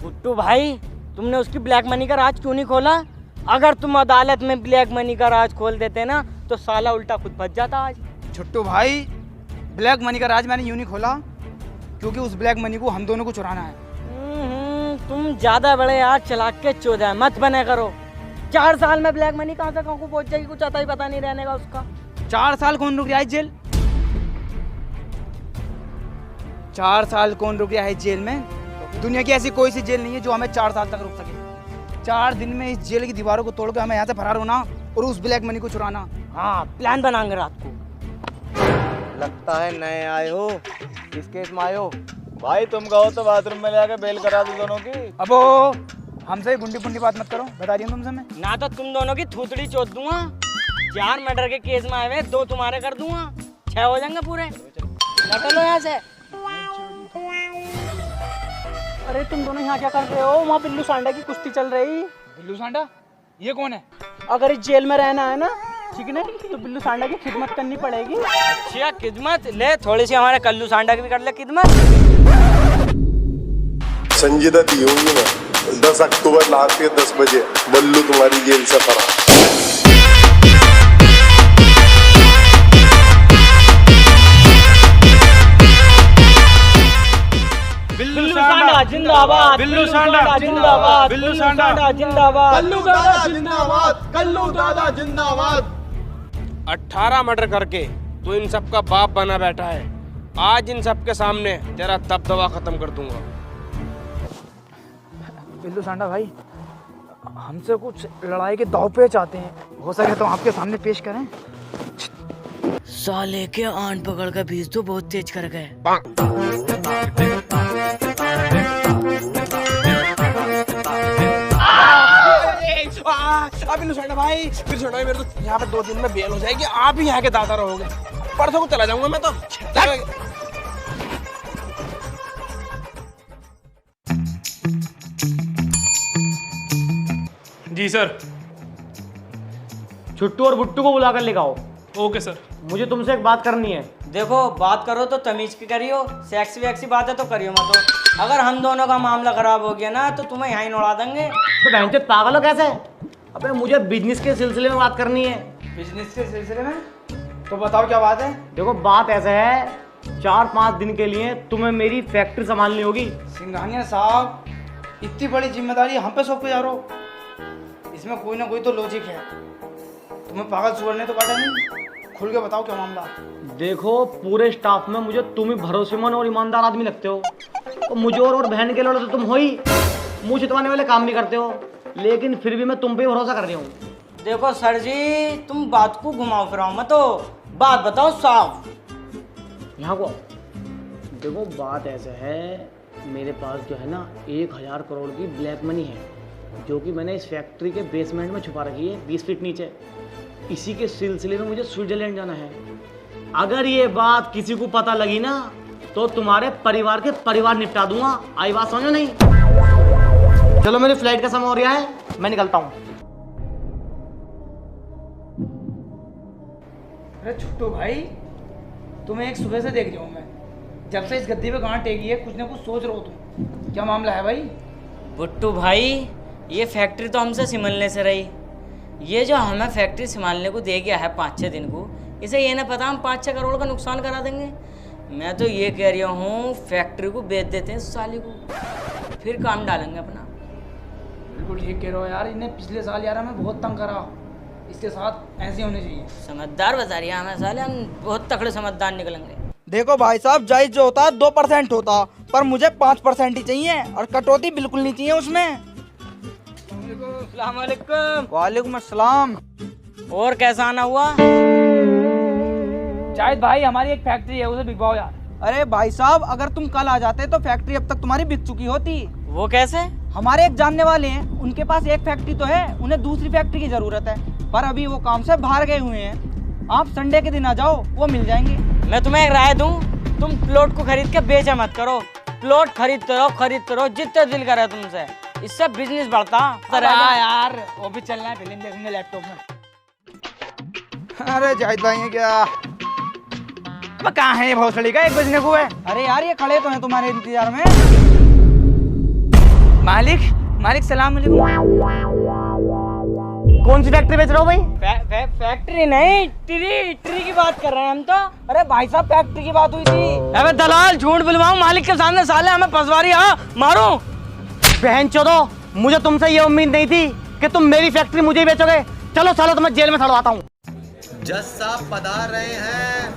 गुट्टू भाई, तुमने उसकी ब्लैक मनी का राज क्यों नहीं खोला? अगर तुम अदालत में ब्लैक मनी का राज खोल देते ना तो साला उल्टा खुद बच जाता आज। छोटू भाई, ब्लैक मनी का राज मैंने यूं नहीं खोला क्योंकि उस ब्लैक मनी को हम दोनों को चुराना है। तुम ज्यादा बड़े यार चलाक के चोदा मत बने करो। 4 साल में ब्लैक मनी कहाँ से कहाँ को पहुंच जाएगी, कुछ आता ही पता नहीं रहने का उसका। 4 साल कौन रुक रहा है जेल? 4 साल कौन रुक रहा है जेल में? दुनिया की ऐसी कोई सी जेल नहीं है जो हमें 4 साल तक रुक सके। 4 दिन में इस जेल की दीवारों को तोड़ के हमें यहाँ से फरार होना और उस ब्लैक मनी को चुराना। हाँ, प्लान बनाएंगे रात को। लगता है नए आए हो, किस केस में आए हो? भाई तुम कहो तो बाथरूम में जाकर बेल करा दो दोनों की। अबो हमसे गुंडी पुंडी बात मत करो, बता रही हूँ तुमसे मैं। ना तो तुम दोनों की थूथड़ी चोद दूंगा। 4 मर्डर के केस में आए हुए 2 तुम्हारे कर दूंगा, 6 हो जाएंगे पूरे। निकलो यहाँ से। अरे तुम दोनों यहाँ क्या कर रहे हो? वहाँ बिल्लू सांडा की कुश्ती चल रही। बिल्लू सांडा? ये कौन है? अगर इस जेल में रहना है ना, ठीक है, तो बिल्लू सांडा की खिदमत करनी पड़ेगी। अच्छा खिदमत ले, थोड़ी सी हमारे कल्लू सांडा की भी कर ले खिदमत। संजीदा दी होंगी ना, 10 अक्टूबर रात के 10 बजे बल्लू तुम्हारी जेल से फरार। बिल्लू सांडा जिंदाबाद, बिल्लू सांडा जिंदाबाद, बिल्लू सांडा जिंदाबाद, कल्लू दादा जिंदाबाद, कल्लू दादा जिंदाबाद। 18 मर्डर करके तू इन सब का बाप बना बैठा है। आज इन सब के सामने तेरा दबदबा खत्म कर दूंगा। बिल्लू सांडा भाई, हमसे कुछ लड़ाई के दाव पे चाहते हैं, हो सके तो आपके सामने पेश करें। साले के आन पकड़ का बीज तो बहुत तेज कर गए। बिल्लू सांडा भाई, फिर छोड़ा मेरे तो यहाँ पे 2 दिन में बेल हो जाएगी। आप ही यहाँ के दादा रहोगे। परसों को चला जाऊंगा मैं तो। जी सर। छुट्टू और बुट्टू को बुला कर ले आओ। Okay sir. मुझे तुमसे एक बात करनी है। देखो, बात करो तो तमीज की करियो, सेक्सी वैक्सी बातें तो करियो मत। तो अगर हम दोनों का मामला खराब हो गया ना तो तुम्हें यहाँ ही उड़ा देंगे। तो बहनचोद पागल हो कैसे? अबे मुझे बिजनेस के सिलसिले में बात करनी है। बिजनेस के सिलसिले में? तो बताओ क्या बात है। देखो बात ऐसा है, 4-5 दिन के लिए तुम्हें मेरी फैक्ट्री संभालनी होगी। सिंघानिया साहब, इतनी बड़ी जिम्मेदारी हम पे सौंप के जा रहे हो, इसमें कोई ना कोई तो लॉजिक है। तुम्हें पागल सुअर ने तो काटा नहीं। खुल के बताओ क्या मामला। देखो, पूरे स्टाफ में मुझे तुम ही भरोसेमंद और ईमानदार आदमी लगते हो। तो मुझे और बहन के लोड़े तो तुम हो ही, मुंह छितवाने वाले काम भी करते हो, लेकिन फिर भी मैं तुम पे ही भरोसा कर रही हूँ। देखो सर जी, तुम बात को घुमाओ फिराओ मत, बात बताओ साफ। यहाँ को देखो, बात ऐसा है, मेरे पास जो है ना 1000 करोड़ की ब्लैक मनी है, जो कि मैंने इस फैक्ट्री के बेसमेंट में छुपा रखी है 20 फीट नीचे। इसी के सिलसिले में मुझे स्विट्जरलैंड जाना है। अगर ये बात किसी को पता लगी ना तो तुम्हारे परिवार के परिवार निपटा दूंगा। आई बात समझो नहीं? चलो, मेरी फ्लाइट का समय हो रहा है, मैं निकलता हूँ। अरे छुट्टू भाई, तुम्हें एक सुबह से देख रहा हूँ मैं, जब से इस गद्दी पे गांठ टेकी है, कुछ ना कुछ सोच रहे हो तुम। क्या मामला है भाई? बुट्टू भाई, ये फैक्ट्री तो हमसे संभालने से रही। ये जो हमें फैक्ट्री संभालने को दे गया है 5-6 दिन को, इसे ये ना पता हम 5-6 करोड़ का नुकसान करा देंगे। मैं तो ये कह रहा हूँ, फैक्ट्री को बेच देते हैं साली को, फिर काम डालेंगे अपना। बिल्कुल ठीक कह रहे हो यार। इन्हें पिछले साल यार हमें बहुत तंग करा, इसके साथ ऐसे होने चाहिए। समझदार बता रही है हमें साले, हम बहुत तकड़े समझदार निकलेंगे। देखो भाई साहब, जायज जो होता है 2% होता, पर मुझे 5% ही चाहिए और कटौती बिल्कुल नहीं चाहिए उसमें। अस्सलाम वालेकुम। वालेकुम अस्सलाम। और कैसा आना हुआ? जायद भाई, हमारी एक फैक्ट्री है, उसे बिकवाओ यार। अरे भाई साहब, अगर तुम कल आ जाते तो फैक्ट्री अब तक तुम्हारी बिक चुकी होती। वो कैसे? हमारे एक जानने वाले हैं, उनके पास एक फैक्ट्री तो है, उन्हें दूसरी फैक्ट्री की जरूरत है, पर अभी वो काम से बाहर गए हुए हैं। आप संडे के दिन आ जाओ, वो मिल जाएंगे। मैं तुम्हें एक राय दूं, तुम प्लॉट को खरीद के बेचा मत करो। प्लॉट खरीदते रहो जितने दिल करे तुमसे, इससे बिजनेस बढ़ता। यार वो भी चलना है, फिल्म देखेंगे लैपटॉप में। अरे जाहिद भाई है क्या? अब कहाँ है ये भोसड़ी का? 1 बजने को है। अरे यार, ये खड़े तो हैं तुम्हारे इंतजार में। मालिक मालिक सलाम अलैकुम। कौन सी फैक्ट्री बेच रहे हो भाई? फैक्ट्री नहीं, ट्री की बात कर रहे हैं हम तो। अरे भाई साहब फैक्ट्री की बात हुई थी। अबे दलाल, झूठ बुलवाऊं मालिक के सामने, साले हमें फंसवारी। हाँ मारो। बहन चोदो, मुझे तुमसे ये उम्मीद नहीं थी कि तुम मेरी फैक्ट्री मुझे ही बेचोगे। चलो सालो तुम्हें जेल में सड़वाता हूँ। जज साहब पधार रहे हैं।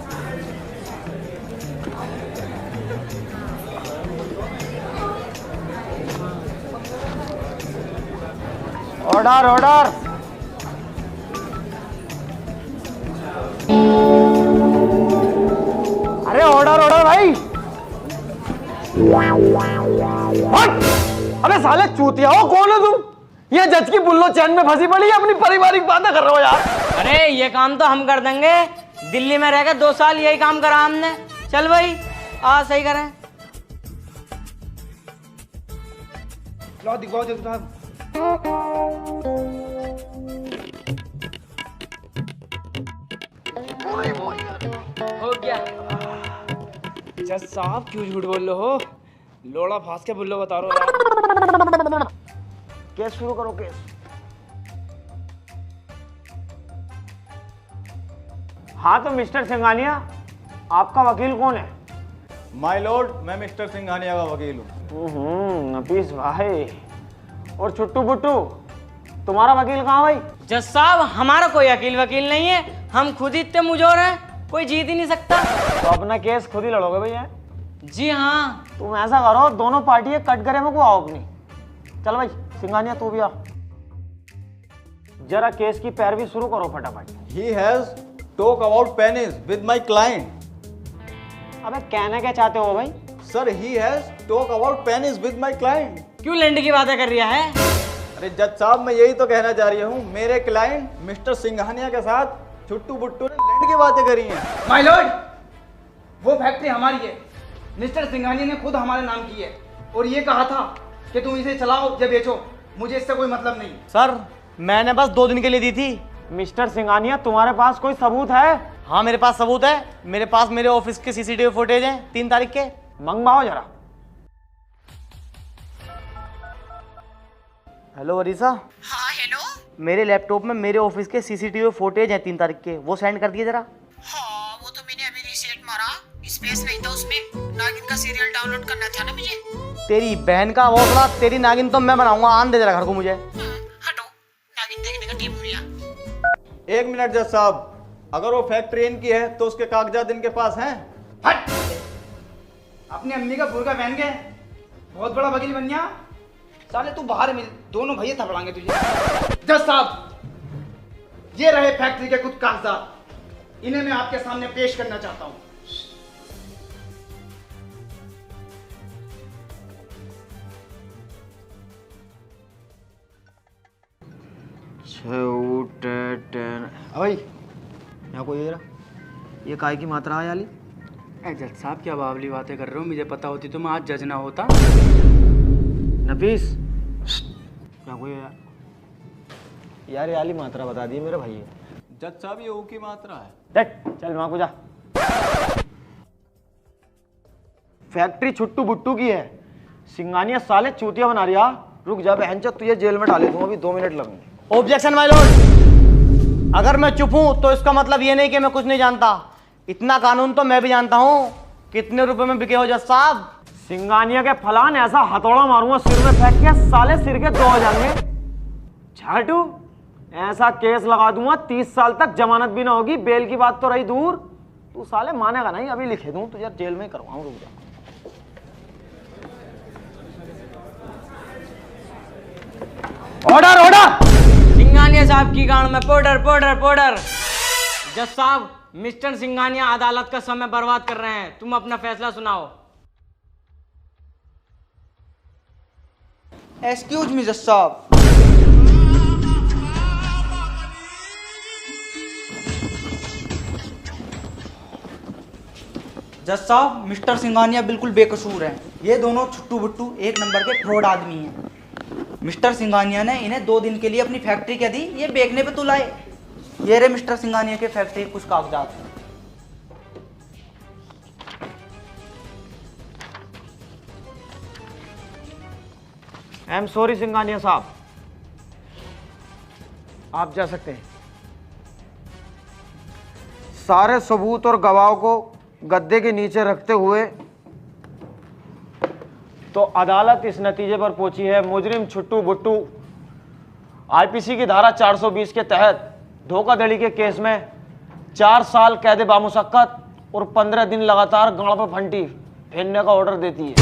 Order order. अरे ऑर्डर ऑर्डर भाई। हट! अबे साले चूतिया हो, कौन हो तुम? ये जज की बुल्लो चैन में फंसी पड़ी है, अपनी पारिवारिक बातें कर रहे हो यार। अरे ये काम तो हम कर देंगे। दिल्ली में रहकर 2 साल यही काम करा हमने। चल भाई आ सही करें। लो दिखाओ जज साहब। हो गया। जज साहब क्यों झूठ बोल रहे हो? लोड़ा फांस के बुल्लो बता रहे हो यार। केस शुरू करो, केस। हाँ तो मिस्टर सिंघानिया, आपका वकील कौन है? माय लॉर्ड, मैं मिस्टर सिंघानिया का वकील हूँ। नफीस भाई। और छुट्टू बुट्टू, तुम्हारा वकील कहाँ भाई? जज साहब हमारा कोई वकील नहीं है, हम खुद ही इतने मुजोर हैं, कोई जीत ही नहीं सकता। तो अपना केस खुद ही लड़ोगे भैया? जी हाँ। तुम ऐसा करो, दोनों पार्टी कट करे में को आओ अपनी। चल भाई सिंघानिया तू भी आ, जरा केस की पैरवी शुरू करो फटाफट। He has talk about pennies with my client. अबे कहना क्या चाहते हो भाई? Sir, he has talk about pennies with my client. क्यों लैंड की बातें कर रहा है? अरे जज साहब मैं यही तो कहना चाह रही हूँ, मेरे क्लाइंट मिस्टर सिंघानिया के साथ छुट्टू बुट्टू ने लैंड की बातें करी हैं। माय लॉर्ड, वो फैक्ट्री हमारी है। मिस्टर सिंघानिया ने खुद हमारे नाम की है और ये कहा था कि तुम इसे चलाओ या बेचो, मुझे इससे कोई मतलब नहीं। सर मैंने बस 2 दिन के लिए दी थी। मिस्टर सिंघानिया तुम्हारे पास कोई सबूत है? हाँ मेरे पास सबूत है, मेरे पास मेरे ऑफिस के सीसीटीवी फुटेज हैं 3 तारीख के। मंगवाओ जरा। हेलो वरीसा। हाँ हेलो। मेरे लैपटॉप में मेरे ऑफिस के सीसीटीवी फुटेज हैं 3 तारीख के, वो सेंड कर दिए जरा। हाँ वो तो मैंने अभी रीसेट मारा, स्पेस नहीं था उसमें, नागिन का सीरियल डाउनलोड करना था ना मुझे। तेरी बहन का हौसला, तेरी नागिन तो मैं बनाऊंगा। आन दे जरा घर को मुझे। हटो, नागिन देखने का टीम हो गया। 1 मिनट जज साहब, अगर वो फैक्ट्री इनकी है तो उसके कागजात इनके पास हैं। हट! अपनी अम्मी का बुर्का पहन के बहुत बड़ा वकील बन गया। साले तू बाहर मिल, दोनों भैया थपड़ाएंगे तुझे। जज साहब, ये रहे फैक्ट्री के कुछ कागजात, इन्हें मैं आपके सामने पेश करना चाहता हूँ। भाई यहाँ कोई ये काय की मात्रा है याली? जज साहब क्या बावली बातें कर रहे हो? मुझे पता होती तो मैं आज जज ना होता। नफीस क्या कोई है यार? याली मात्रा बता दी मेरे भाई। जज साहब ये ऊ की मात्रा है। देख चल वहां को जा। फैक्ट्री छुट्टू बुट्टू की है, सिंघानिया साले चूतिया बना रही। रुक जा बहन चो, तुझे जेल में डाले दूंगा, अभी 2 मिनट लगेंगे। ऑब्जेक्शन माय लॉर्ड, अगर मैं चुप हूं तो इसका मतलब ये नहीं कि मैं कुछ नहीं जानता। इतना कानून तो मैं भी जानता हूं। कितने रुपए में बिके हो जज साहब? सिंघानिया के फलान ऐसा हथौड़ा मारूंगा सिर में फेंक के, साले सिर के 2 हो जाएंगे। झाटू ऐसा केस लगा दूंगा 30 साल तक जमानत भी ना होगी। बेल की बात तो रही दूर, तू साले मानेगा नहीं। अभी लिखे दूं तुझे जेल में ही करवाऊं। रुक जा। Order order. सिंघानिया साहब की गांड में पाउडर पाउडर पाउडर। जज साहब, मिस्टर सिंघानिया अदालत का समय बर्बाद कर रहे हैं, तुम अपना फैसला सुनाओ। एक्सक्यूज मी जज साहब। जज साहब, मिस्टर सिंघानिया बिल्कुल बेकसूर हैं। ये दोनों छुट्टू बुट्टू 1 नंबर के फ्रॉड आदमी हैं। मिस्टर सिंघानिया ने इन्हें 2 दिन के लिए अपनी फैक्ट्री क्या दी, ये बेचने पे तुलाए। ये रहे मिस्टर सिंघानिया के फैक्ट्री के कुछ कागजात। आई एम सॉरी सिंघानिया साहब, आप जा सकते हैं। सारे सबूत और गवाहों को गद्दे के नीचे रखते हुए तो अदालत इस नतीजे पर पहुंची है, मुजरिम छुट्टू बुट्टू आईपीसी की धारा 420 के तहत धोखाधड़ी के केस में 4 साल कैद बामुशक्कत और 15 दिन लगातार गांव पर फंटी फेरने का ऑर्डर देती है।